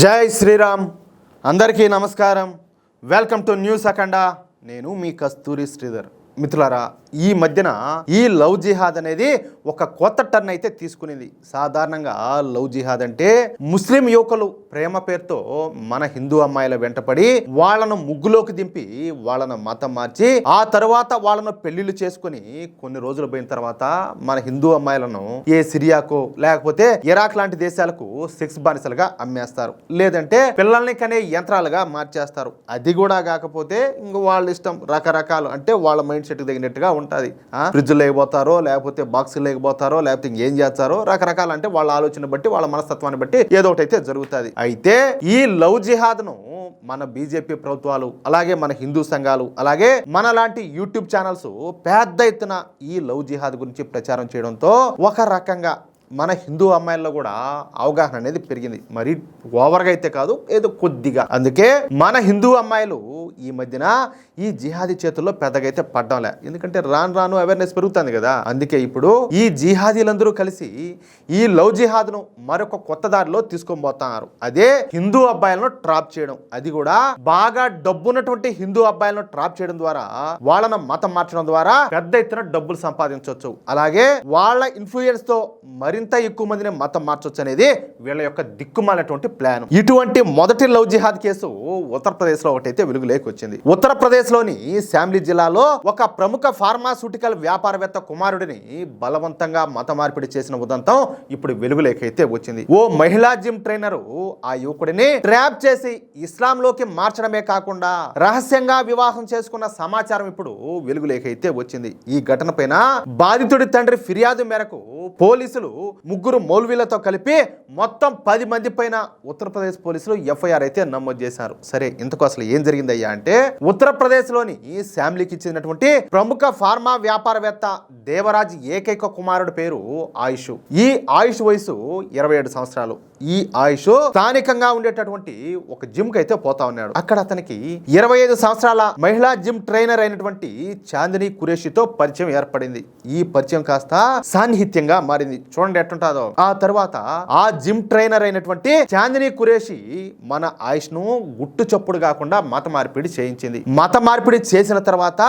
జై శ్రీరామ్. అందరికీ నమస్కారం. వెల్కమ్ టు న్యూస్ అఖండ. నేను మీ కస్తూరి శ్రీధర్. మిత్రులారా, ఈ మధ్యన ఈ లవ్ జిహాద్ అనేది ఒక కొత్త టర్న్ అయితే తీసుకునేది. సాధారణంగా లవ్ జిహాద్ అంటే ముస్లిం యువకులు ప్రేమ పేరుతో మన హిందూ అమ్మాయిల వెంటపడి వాళ్ళను ముగ్గులోకి దింపి వాళ్ళను మతం మార్చి ఆ తర్వాత వాళ్ళను పెళ్లిళ్ళు చేసుకుని కొన్ని రోజులు పోయిన తర్వాత మన హిందూ అమ్మాయిలను ఏ సిరియాకు లేకపోతే ఇరాక్ లాంటి దేశాలకు సెక్స్ బానిసలుగా అమ్మేస్తారు, లేదంటే పిల్లల్ని కనే యంత్రాలుగా మార్చేస్తారు. అది కూడా కాకపోతే ఇంక వాళ్ళ ఇష్టం, రకరకాలు అంటే వాళ్ళ మైండ్ సెట్ తగినట్టుగా ఉంటుంది. ఫ్రిడ్జ్ లేకపోతారో లేకపోతే బాక్స్ లేకపోతారో లేకపోతే ఇంకేం చేస్తారో రకరకాలు, అంటే వాళ్ళ ఆలోచన బట్టి వాళ్ళ మనస్తత్వాన్ని బట్టి ఏదో ఒకటి అయితే జరుగుతుంది. అయితే ఈ లవ్ జిహాద్ ను మన బీజేపీ ప్రభుత్వాలు అలాగే మన హిందూ సంఘాలు అలాగే మన లాంటి యూట్యూబ్ ఛానల్స్ పెద్ద ఎత్తున ఈ లవ్ జిహాద్ గురించి ప్రచారం చేయడంతో ఒక రకంగా మన హిందూ అమ్మాయిల్లో కూడా అవగాహన అనేది పెరిగింది. మరి ఓవర్గా అయితే కాదు, ఏదో కొద్దిగా. అందుకే మన హిందూ అమ్మాయిలు ఈ మధ్యన ఈ జిహాదీ చేతుల్లో పెద్దగా అయితే పడ్డంలే, ఎందుకంటే రాను రాను అవేర్నెస్ పెరుగుతుంది కదా. అందుకే ఇప్పుడు ఈ జిహాదీలందరూ కలిసి ఈ లవ్ జిహాద్ను మరొక కొత్త దారిలో తీసుకొని పోతున్నారు. అదే హిందూ అబ్బాయిలను ట్రాప్ చేయడం. అది కూడా బాగా డబ్బున్నటువంటి హిందూ అబ్బాయిలను ట్రాప్ చేయడం ద్వారా వాళ్ళను మతం మార్చడం ద్వారా పెద్ద ఎత్తున డబ్బులు సంపాదించవచ్చు. అలాగే వాళ్ళ ఇన్ఫ్లుయెన్స్ తో మరింత ఎక్కువ మందిని మతం మార్చొచ్చు అనేది వీళ్ళ యొక్క దిక్కుమాలినటువంటి ప్లాన్. ఇటువంటి మొదటి లవ్ జిహాద్ కేసు ఉత్తరప్రదేశ్ లో ఒకటైతే వెలుగులోకి వచ్చింది. ఉత్తరప్రదేశ్ లోని శామ్లీ జిల్లాలో ఒక ప్రముఖ ఫార్మాస్యూటికల్ వ్యాపారవేత్త కుమారుడిని బలవంతంగా మత మార్పిడి చేసిన ఉదంతం ఇప్పుడు వెలుగులోకి అయితే వచ్చింది. ఓ మహిళా జిమ్ ట్రైనర్ ఆ యువకుడిని ట్రాప్ చేసి ఇస్లాంలోకి మార్చడమే కాకుండా రహస్యంగా వివాహం చేసుకున్న సమాచారం ఇప్పుడు వెలుగులోకి అయితే వచ్చింది. ఈ ఘటన పైన బాధితుడి తండ్రి ఫిర్యాదు మేరకు పోలీసులు ముగ్గురు మౌల్వీలతో కలిపి మొత్తం 10 మంది పైన ఉత్తరప్రదేశ్ పోలీసులు ఎఫ్ఐఆర్ అయితే నమోదు చేశారు. సరే, ఇంతకు అసలు ఏం జరిగిందయ్యా అంటే ఉత్తరప్రదేశ్ లోని శామ్లీకి చెందినటువంటి ప్రముఖ ఫార్మా వ్యాపారవేత్త దేవరాజ్ ఏకైక కుమారుడి పేరు ఆయుష్. ఈ ఆయుష్ వయసు 27 సంవత్సరాలు. ఈ ఆయుష్ స్థానికంగా ఉండేటటువంటి ఒక జిమ్ కి అయితే పోతా ఉన్నాడు. అక్కడ అతనికి 25 సంవత్సరాల మహిళా జిమ్ ట్రైనర్ అయినటువంటి చాందిని కురేషితో పరిచయం ఏర్పడింది. ఈ పరిచయం కాస్త సాన్నిహిత్యంగా మారింది. చూడండి ఎట్టుంటాదో. ఆ తర్వాత ఆ జిమ్ ట్రైనర్ అయినటువంటి చాందిని కురేషి మన ఆయుష్ ను గుట్టు చప్పుడు కాకుండా మత మార్పిడి చేయించింది. మత మార్పిడి చేసిన తర్వాత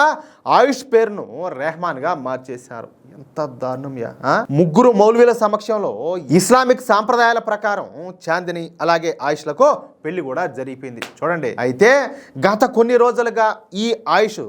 ఆయుష్ పేరును రెహమాన్ గా మార్చేశారు. ఎంత దారుణంయా. ముగ్గురు మౌల్వీల సమక్షంలో ఇస్లామిక్ సాంప్రదాయాల ప్రకారం చాందిని అలాగే ఆయుష్లకు పెళ్లి కూడా జరిగిపోయింది. చూడండి. అయితే గత కొన్ని రోజులుగా ఈ ఆయుష్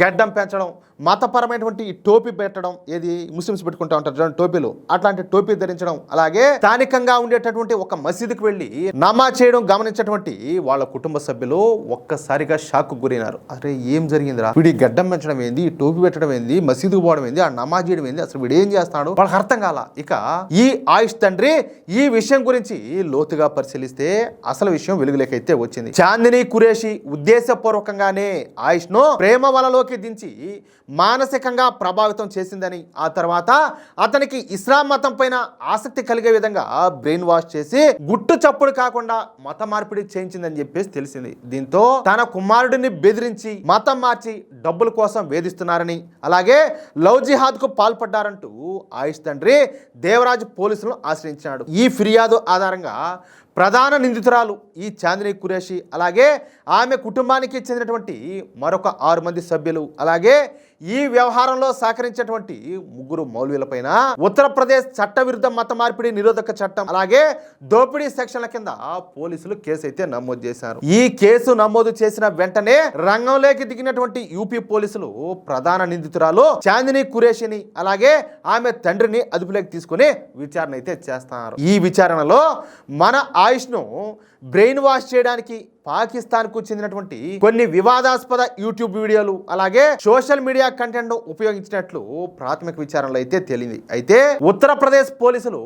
గడ్డం పెంచడం, మతపరమైనటువంటి టోపీ పెట్టడం, ఏది ముస్లిమ్స్ పెట్టుకుంటా ఉంటారు చూడండి టోపీలు, అట్లాంటి టోపీ ధరించడం, అలాగే స్థానికంగా ఉండేటటువంటి ఒక మసీదుకు వెళ్ళి నమాజ్ చేయడం గమనించినటువంటి వాళ్ళ కుటుంబ సభ్యులు ఒక్కసారిగా షాక్ గురైనారు. అరే ఏం జరిగిందిరా, వీడి గడ్డం పెంచడం ఏంది, టోపీ పెట్టడం ఏంది, మసీదుకు పోవడం ఏంది, ఆ నమాజ్ చేయడం ఏంది, అసలు వీడు ఏం చేస్తాడు, వాళ్ళకి అర్థం కాల. ఇక ఈ ఆయుష్ తండ్రి ఈ విషయం గురించి లోతుగా పరిశీలిస్తే అసలు విషయం వెలుగులోకి అయితే వచ్చింది. చాందిని కురేషి ఉద్దేశపూర్వకంగానే ఆయుష్ ను ప్రేమ వలలోకి దించి మానసికంగా ప్రభావితం చేసిందని, ఆ తర్వాత అతనికి ఇస్లాం మతం పైన ఆసక్తి కలిగే విధంగా బ్రెయిన్ వాష్ చేసి గుట్టు చప్పుడు కాకుండా మత మార్పిడి చేయించిందని చెప్పేసి తెలిసింది. దీంతో తన కుమారుడిని బెదిరించి మతం మార్చి డబ్బుల కోసం వేధిస్తున్నారని, అలాగే లవ్ జిహాద్ కు పాల్పడ్డారంటూ ఆయుష్ తండ్రి దేవరాజ్ పోలీసులను ఆశ్రయించాడు. ఈ ఫిర్యాదు ఆధారంగా ప్రధాన నిందితురాలు ఈ చాందిని కురేషి అలాగే ఆమె కుటుంబానికి చెందినటువంటి మరొక 6 మంది సభ్యులు అలాగే ఈ వ్యవహారంలో సహకరించేటువంటి ముగ్గురు మౌల్వీలపైన ఉత్తరప్రదేశ్ చట్టవిరుద్ధ మత మార్పిడి నిరోధక చట్టం అలాగే దోపిడీ సెక్షన్ల కింద పోలీసులు కేసు అయితే నమోదు చేశారు. ఈ కేసు నమోదు చేసిన వెంటనే రంగంలోకి దిగినటువంటి యూపీ పోలీసులు ప్రధాన నిందితురాలు చాందిని కురేషిని అలాగే ఆమె తండ్రిని అదుపులోకి తీసుకుని విచారణ అయితే చేస్తున్నారు. ఈ విచారణలో మన ఆయుష్ ను బ్రెయిన్ వాష్ చేయడానికి పాకిస్తాన్ కు చెందినటువంటి కొన్ని వివాదాస్పద యూట్యూబ్ వీడియోలు అలాగే సోషల్ మీడియా కంటెంట్ ఉపయోగించినట్లు ప్రాథమిక విచారణలో అయితే తేలింది. అయితే ఉత్తరప్రదేశ్ పోలీసులు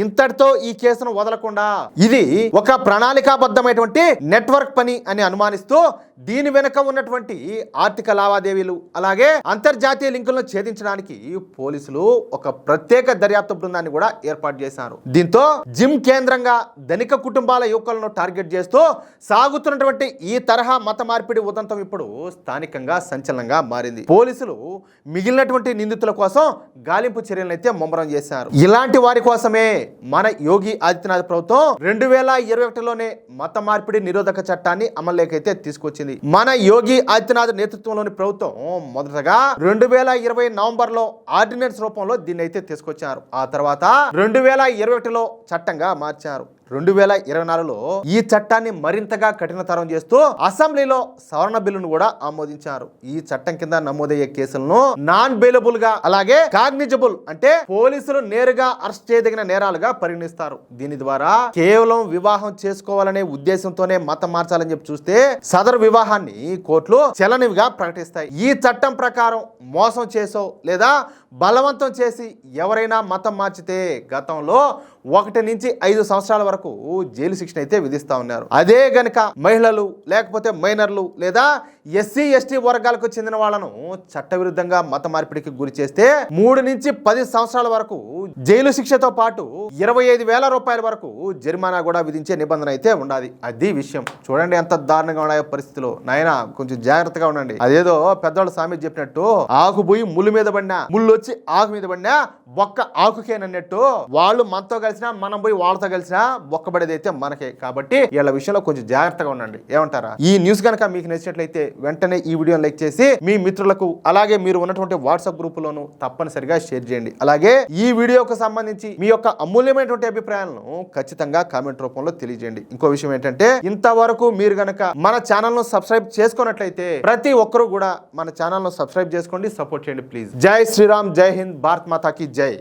ఇంతటితో ఈ కేసును వదలకుండా ఇది ఒక ప్రణాళికాబద్ధమైనటువంటి నెట్వర్క్ పని అని అనుమానిస్తూ దీని వెనుక ఉన్నటువంటి ఆర్థిక లావాదేవీలు అలాగే అంతర్జాతీయ లింకులను ఛేదించడానికి పోలీసులు ఒక ప్రత్యేక దర్యాప్తు బృందాన్ని కూడా ఏర్పాటు చేశారు. దీంతో జిమ్ కేంద్రంగా ధనిక కుటుంబాల యువకులను టార్గెట్ చేస్తూ సాగు సాగుతున్నటువంటి ఈ తరహా మత మార్పిడి ఉదంతం ఇప్పుడు స్థానికంగా సంచలనంగా మారింది. పోలీసులు మిగిలినటువంటి నిందితుల కోసం గాలింపు చర్యలను అయితే ముమ్మరం చేశారు. ఇలాంటి వారి కోసమే మన యోగి ఆదిత్యనాథ్ ప్రభుత్వం 2021లోనే మత మార్పిడి నిరోధక చట్టాన్ని అమల్లోకి అయితే తీసుకొచ్చింది. మన యోగి ఆదిత్యనాథ్ నేతృత్వంలోని ప్రభుత్వం మొదటగా 2020 నవంబర్లో ఆర్డినెన్స్ రూపంలో దీన్ని అయితే తీసుకొచ్చారు. ఆ తర్వాత 2021లో చట్టంగా మార్చారు. 2024లో ఈ చట్టాన్ని మరింతగా కఠినతరం చేస్తూ అసెంబ్లీలో సవరణ బిల్లును కూడా ఆమోదించారు. ఈ చట్టం కింద నమోదయ్యే కేసులను నాన్ బెయిలబుల్ గా అలాగే కాగ్నిజబుల్ అంటే పోలీసులు నేరుగా అరెస్ట్ చేయదగిన నేరాలుగా పరిగణిస్తారు. దీని ద్వారా కేవలం వివాహం చేసుకోవాలనే ఉద్దేశంతోనే మతం మార్చాలని చెప్పి చూస్తే సదరు వివాహాన్ని కోర్టులు చెల్లనివిగా ప్రకటిస్తాయి. ఈ చట్టం ప్రకారం మోసం చేసో లేదా బలవంతం చేసి ఎవరైనా మతం మార్చితే గతంలో 1 నుంచి 5 సంవత్సరాల వరకు జైలు శిక్షణ అయితే విధిస్తా ఉన్నారు. అదే గనక మహిళలు లేకపోతే మైనర్లు లేదా ఎస్సీ ఎస్టీ వర్గాలకు చెందిన వాళ్ళను చట్టవిరుద్ధంగా మత మార్పిడికి గురి చేస్తే 3 నుంచి 10 సంవత్సరాల వరకు జైలు శిక్షతో పాటు 25,000 రూపాయల వరకు జరిమానా కూడా విధించే నిబంధన అయితే ఉండాలి. అది విషయం. చూడండి ఎంత దారుణంగా ఉన్నాయో పరిస్థితులు. నాయన కొంచెం జాగ్రత్తగా ఉండండి. అదేదో పెద్దవాళ్ళు సామెత చెప్పినట్టు ఆకు పోయి ముళ్ళు మీద పడినా, ముళ్ళు వచ్చి ఆకు మీద పడినా బొక్క ఆకుకేనన్నట్టు వాళ్ళు మనతో కలిసినా మనం పోయి వాళ్ళతో కలిసినా బొక్కబడేది అయితే మనకే. కాబట్టి వీళ్ళ విషయంలో కొంచెం జాగ్రత్తగా ఉండండి. ఏమంటారా? ఈ న్యూస్ కనుక మీకు నచ్చినట్లయితే వెంటనే ఈ వీడియోని లైక్ చేసి మీ మిత్రులకు అలాగే మీరు ఉన్నటువంటి వాట్సాప్ గ్రూపులోను తప్పనిసరిగా షేర్ చేయండి. అలాగే ఈ వీడియోకు సంబంధించి మీ యొక్క అమూల్యమైనటువంటి అభిప్రాయాలను ఖచ్చితంగా కామెంట్ రూపంలో తెలియజేయండి. ఇంకో విషయం ఏంటంటే ఇంతవరకు మీరు గనక మన ఛానల్ ను సబ్స్క్రైబ్ చేసుకున్నట్లయితే ప్రతి ఒక్కరూ కూడా మన ఛానల్ ను సబ్స్క్రైబ్ చేసుకోండి, సపోర్ట్ చేయండి ప్లీజ్. జై శ్రీరామ్, జై హింద్, భారత్ మాతా కీ జై.